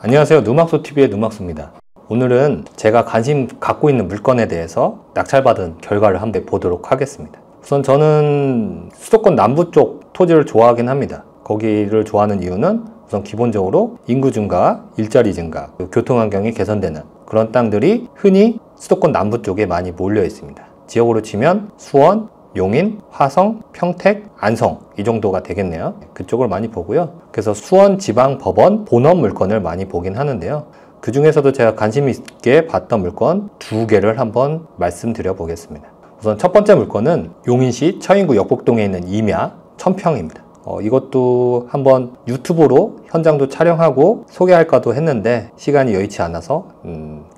안녕하세요. 누막소TV의 누막소입니다. 오늘은 제가 관심 갖고 있는 물건에 대해서 낙찰받은 결과를 한번 보도록 하겠습니다. 우선 저는 수도권 남부 쪽 토지를 좋아하긴 합니다. 거기를 좋아하는 이유는 우선 기본적으로 인구 증가, 일자리 증가, 교통환경이 개선되는 그런 땅들이 흔히 수도권 남부 쪽에 많이 몰려 있습니다. 지역으로 치면 수원, 용인, 화성, 평택, 안성 이 정도가 되겠네요. 그쪽을 많이 보고요. 그래서 수원지방법원 본원 물건을 많이 보긴 하는데요. 그 중에서도 제가 관심 있게 봤던 물건 두 개를 한번 말씀드려 보겠습니다. 우선 첫 번째 물건은 용인시 처인구 역북동에 있는 임야 1000평입니다. 이것도 한번 유튜브로 현장도 촬영하고 소개할까도 했는데 시간이 여의치 않아서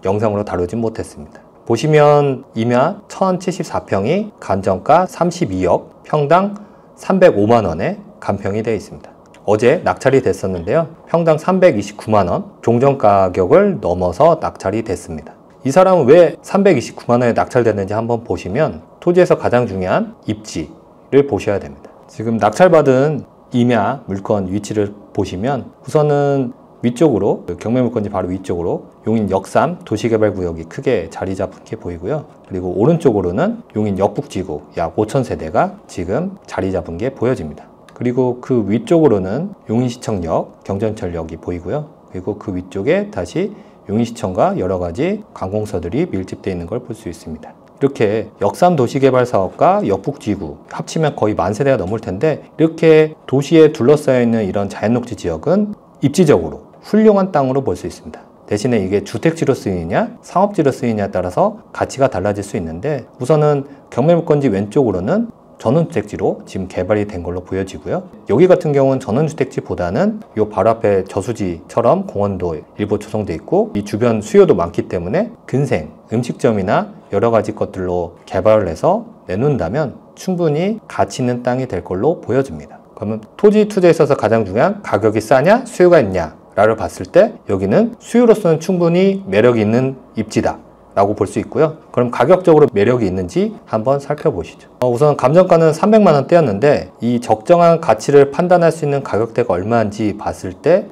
영상으로 다루진 못했습니다. 보시면 임야 1074평이 감정가 32억, 평당 305만원에 감평이 되어 있습니다. 어제 낙찰이 됐었는데요. 평당 329만원, 종전가격을 넘어서 낙찰이 됐습니다. 이 사람은 왜 329만원에 낙찰됐는지 한번 보시면 토지에서 가장 중요한 입지를 보셔야 됩니다. 지금 낙찰받은 임야 물건 위치를 보시면 우선은 위쪽으로, 경매물건지 바로 위쪽으로 용인 역삼 도시개발구역이 크게 자리 잡은 게 보이고요. 그리고 오른쪽으로는 용인 역북지구 약 5000세대가 지금 자리 잡은 게 보여집니다. 그리고 그 위쪽으로는 용인시청역, 경전철역이 보이고요. 그리고 그 위쪽에 다시 용인시청과 여러 가지 관공서들이 밀집되어 있는 걸 볼 수 있습니다. 이렇게 역삼 도시개발사업과 역북지구 합치면 거의 10,000세대가 넘을 텐데 이렇게 도시에 둘러싸여 있는 이런 자연녹지 지역은 입지적으로 훌륭한 땅으로 볼 수 있습니다. 대신에 이게 주택지로 쓰이냐 상업지로 쓰이냐에 따라서 가치가 달라질 수 있는데 우선은 경매물건지 왼쪽으로는 전원주택지로 지금 개발이 된 걸로 보여지고요. 여기 같은 경우는 전원주택지보다는 요 바로 앞에 저수지처럼 공원도 일부 조성되어 있고 이 주변 수요도 많기 때문에 근생, 음식점이나 여러 가지 것들로 개발을 해서 내놓는다면 충분히 가치 있는 땅이 될 걸로 보여집니다. 그러면 토지 투자에 있어서 가장 중요한 가격이 싸냐 수요가 있냐 라를 봤을 때 여기는 수요로서는 충분히 매력이 있는 입지다 라고 볼 수 있고요. 그럼 가격적으로 매력이 있는지 한번 살펴보시죠. 우선 감정가는 300만원대였는데 이 적정한 가치를 판단할 수 있는 가격대가 얼마인지 봤을 때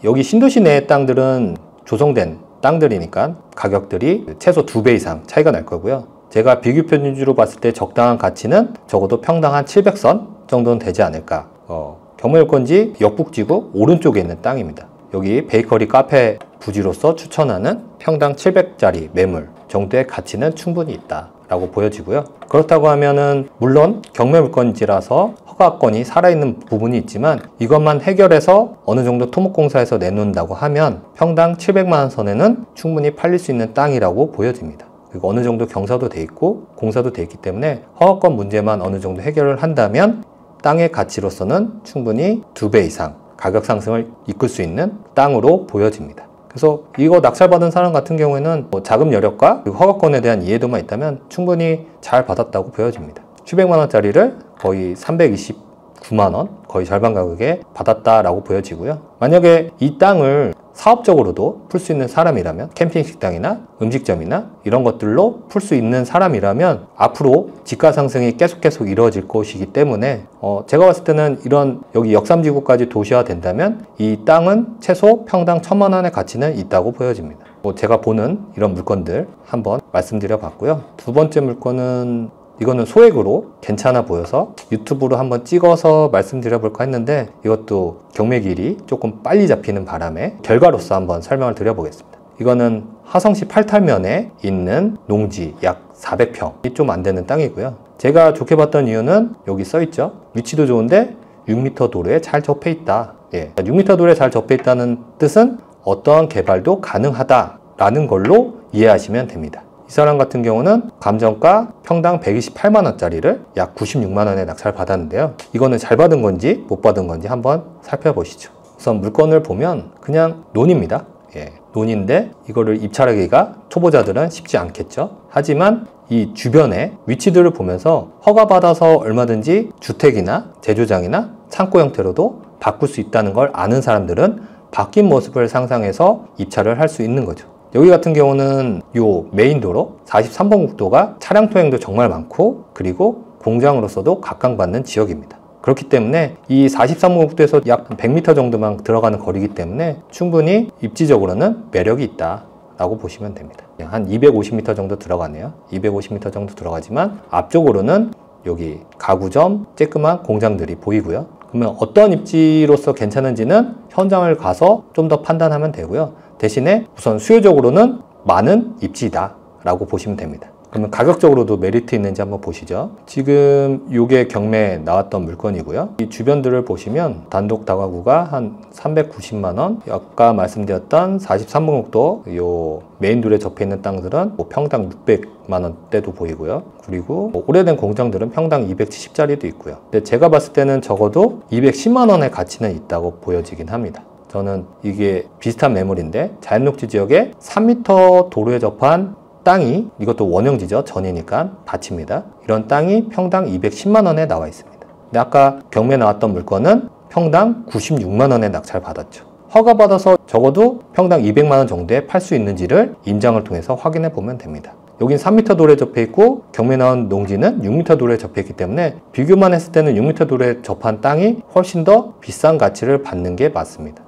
여기 신도시 내의 땅들은 조성된 땅들이니까 가격들이 최소 2배 이상 차이가 날 거고요. 제가 비교표준주로 봤을 때 적당한 가치는 적어도 평당 한 700선 정도는 되지 않을까. 경매물건지 역북지구 오른쪽에 있는 땅입니다. 여기 베이커리 카페 부지로서 추천하는 평당 700짜리 매물 정도의 가치는 충분히 있다 라고 보여지고요. 그렇다고 하면은 물론 경매물건지라서 허가권이 살아있는 부분이 있지만 이것만 해결해서 어느 정도 토목공사에서 내놓는다고 하면 평당 700만원 선에는 충분히 팔릴 수 있는 땅이라고 보여집니다. 그리고 어느 정도 경사도 돼 있고 공사도 돼 있기 때문에 허가권 문제만 어느 정도 해결을 한다면 땅의 가치로서는 충분히 2배 이상 가격 상승을 이끌 수 있는 땅으로 보여집니다. 그래서 이거 낙찰받은 사람 같은 경우에는 자금 여력과 그리고 허가권에 대한 이해도만 있다면 충분히 잘 받았다고 보여집니다. 700만원짜리를 거의 329만원, 거의 절반 가격에 받았다라고 보여지고요. 만약에 이 땅을 사업적으로도 풀 수 있는 사람이라면 캠핑 식당이나 음식점이나 이런 것들로 풀 수 있는 사람이라면 앞으로 지가 상승이 계속 이루어질 것이기 때문에 제가 봤을 때는 이런 여기 역삼지구까지 도시화 된다면 이 땅은 최소 평당 1000만원의 가치는 있다고 보여집니다. 제가 보는 이런 물건들 한번 말씀드려 봤고요. 두 번째 물건은 이거는 소액으로 괜찮아 보여서 유튜브로 한번 찍어서 말씀드려 볼까 했는데 이것도 경매길이 조금 빨리 잡히는 바람에 결과로서 한번 설명을 드려 보겠습니다. 이거는 화성시 팔탈면에 있는 농지 약 400평이 좀 안 되는 땅이고요. 제가 좋게 봤던 이유는 여기 써 있죠. 위치도 좋은데 6m 도로에 잘 접해 있다. 6m 도로에 잘 접해 있다는 뜻은 어떠한 개발도 가능하다라는 걸로 이해하시면 됩니다. 이 사람 같은 경우는 감정가 평당 128만원짜리를 약 96만원에 낙찰 받았는데요. 이거는 잘 받은 건지 못 받은 건지 한번 살펴보시죠. 우선 물건을 보면 그냥 논입니다. 논인데 이거를 입찰하기가 초보자들은 쉽지 않겠죠. 하지만 이 주변의 위치들을 보면서 허가받아서 얼마든지 주택이나 제조장이나 창고 형태로도 바꿀 수 있다는 걸 아는 사람들은 바뀐 모습을 상상해서 입찰을 할 수 있는 거죠. 여기 같은 경우는 요 메인 도로 43번 국도가 차량 통행도 정말 많고 그리고 공장으로서도 각광받는 지역입니다. 그렇기 때문에 이 43번국도에서 약 100m 정도만 들어가는 거리이기 때문에 충분히 입지적으로는 매력이 있다 라고 보시면 됩니다. 한 250m 정도 들어가네요. 250m 정도 들어가지만 앞쪽으로는 여기 가구점, 쬐끄만 공장들이 보이고요. 그러면 어떤 입지로서 괜찮은지는 현장을 가서 좀 더 판단하면 되고요. 대신에 우선 수요적으로는 많은 입지다 라고 보시면 됩니다. 그러면 가격적으로도 메리트 있는지 한번 보시죠. 지금 이게 경매에 나왔던 물건이고요. 이 주변들을 보시면 단독 다가구가 한 390만원, 아까 말씀드렸던 43번국도 요 메인돌에 접해 있는 땅들은 뭐 평당 600만원대도 보이고요. 그리고 뭐 오래된 공장들은 평당 270짜리도 있고요. 근데 제가 봤을 때는 적어도 210만원의 가치는 있다고 보여지긴 합니다. 저는 이게 비슷한 매물인데 자연녹지 지역에 3m 도로에 접한 땅이, 이것도 원형지죠. 전이니까 밭입니다. 이런 땅이 평당 210만원에 나와 있습니다. 근데 아까 경매에 나왔던 물건은 평당 96만원에 낙찰 받았죠. 허가받아서 적어도 평당 200만원 정도에 팔 수 있는지를 임장을 통해서 확인해 보면 됩니다. 여긴 3m 도로에 접해 있고 경매에 나온 농지는 6m 도로에 접해 있기 때문에 비교만 했을 때는 6m 도로에 접한 땅이 훨씬 더 비싼 가치를 받는 게 맞습니다.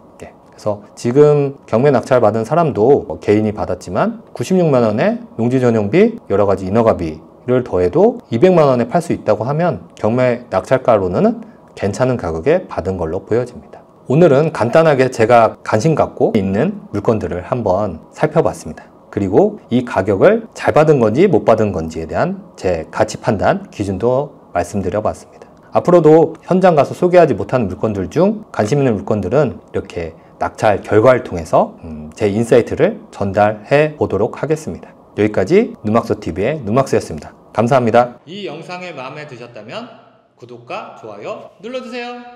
그래서 지금 경매 낙찰 받은 사람도 개인이 받았지만 96만원에 농지 전용비, 여러가지 인허가비를 더해도 200만원에 팔 수 있다고 하면 경매 낙찰가로는 괜찮은 가격에 받은 걸로 보여집니다. 오늘은 간단하게 제가 관심 갖고 있는 물건들을 한번 살펴봤습니다. 그리고 이 가격을 잘 받은 건지 못 받은 건지에 대한 제 가치 판단 기준도 말씀드려 봤습니다. 앞으로도 현장 가서 소개하지 못한 물건들 중 관심 있는 물건들은 이렇게 낙찰 결과를 통해서 제 인사이트를 전달해 보도록 하겠습니다. 여기까지 누막소TV의 누막스였습니다. 감사합니다. 이 영상이 마음에 드셨다면 구독과 좋아요 눌러주세요.